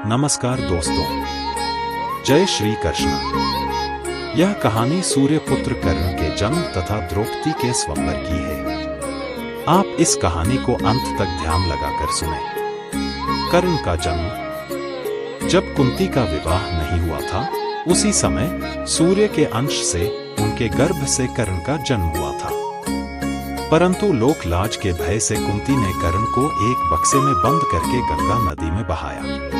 नमस्कार दोस्तों, जय श्री कृष्ण। यह कहानी सूर्यपुत्र कर्ण के जन्म तथा द्रौपदी के स्वयंवर की है। आप इस कहानी को अंत तक ध्यान लगाकर सुने। कर्ण का जन्म। जब कुंती का विवाह नहीं हुआ था, उसी समय सूर्य के अंश से उनके गर्भ से कर्ण का जन्म हुआ था। परंतु लोक लाज के भय से कुंती ने कर्ण को एक बक्से में बंद करके गंगा नदी में बहाया।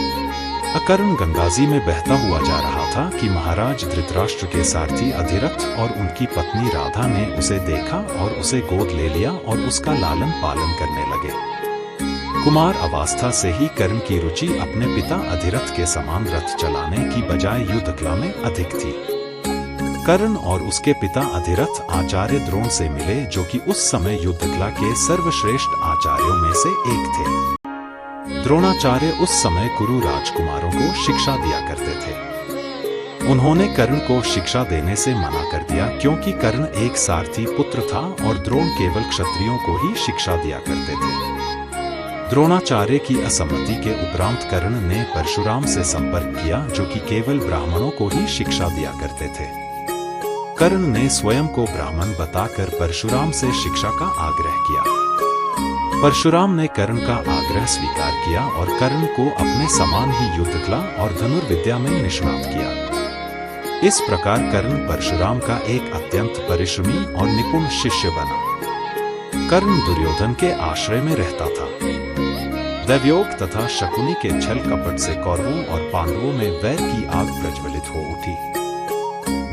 कर्ण गंगाजी में बहता हुआ जा रहा था कि महाराज धृतराष्ट्र के सारथी अधिरथ और उनकी पत्नी राधा ने उसे देखा और उसे गोद ले लिया और उसका लालन पालन करने लगे। कुमार अवस्था से ही कर्ण की रुचि अपने पिता अधिरथ के समान रथ चलाने की बजाय युद्धकला में अधिक थी। कर्ण और उसके पिता अधिरथ आचार्य द्रोण से मिले, जो कि उस समय युद्धकला के सर्वश्रेष्ठ आचार्यों में से एक थे। द्रोणाचार्य उस समय कुरु राजकुमारों को शिक्षा दिया करते थे। उन्होंने कर्ण को शिक्षा देने से मना कर दिया, क्योंकि कर्ण एक सारथी पुत्र था और द्रोण केवल क्षत्रियों को ही शिक्षा दिया करते थे। द्रोणाचार्य की असम्मति के उपरांत कर्ण ने परशुराम से संपर्क किया, जो कि केवल ब्राह्मणों को ही शिक्षा दिया करते थे। कर्ण ने स्वयं को ब्राह्मण बताकर परशुराम से शिक्षा का आग्रह किया। परशुराम ने कर्ण का आग्रह स्वीकार किया और कर्ण को अपने समान ही युद्धकला और धनुर्विद्या में निष्णात किया। इस प्रकार कर्ण परशुराम का एक अत्यंत परिश्रमी और निपुण शिष्य बना। कर्ण दुर्योधन के आश्रय में रहता था। दैवयोग तथा शकुनी के छल कपट से कौरवों और पांडवों में वैर की आग प्रज्वलित हो उठी।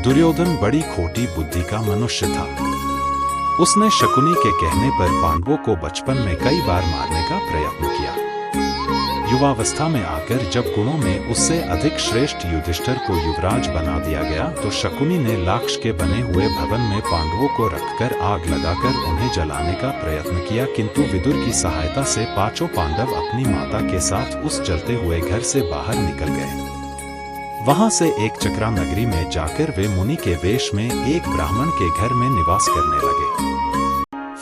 दुर्योधन बड़ी खोटी बुद्धि का मनुष्य था। उसने शकुनी के कहने पर पांडवों को बचपन में कई बार मारने का प्रयत्न किया। युवावस्था में आकर जब गुणों में उससे अधिक श्रेष्ठ युधिष्ठिर को युवराज बना दिया गया, तो शकुनी ने लाक्ष के बने हुए भवन में पांडवों को रखकर आग लगाकर उन्हें जलाने का प्रयत्न किया, किंतु विदुर की सहायता से पांचों पांडव अपनी माता के साथ उस जलते हुए घर से बाहर निकल गए। वहां से एक चक्रा नगरी में जाकर वे मुनि के वेश में एक ब्राह्मण के घर में निवास करने लगे।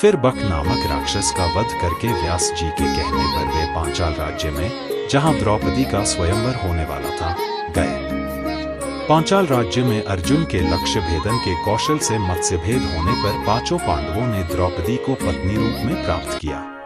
फिर बक नामक राक्षस का वध करके व्यास जी के कहने पर वे पांचाल राज्य में, जहां द्रौपदी का स्वयंवर होने वाला था, गए। पांचाल राज्य में अर्जुन के लक्ष्य भेदन के कौशल से मत्स्य भेद होने पर पांचों पांडवों ने द्रौपदी को पत्नी रूप में प्राप्त किया।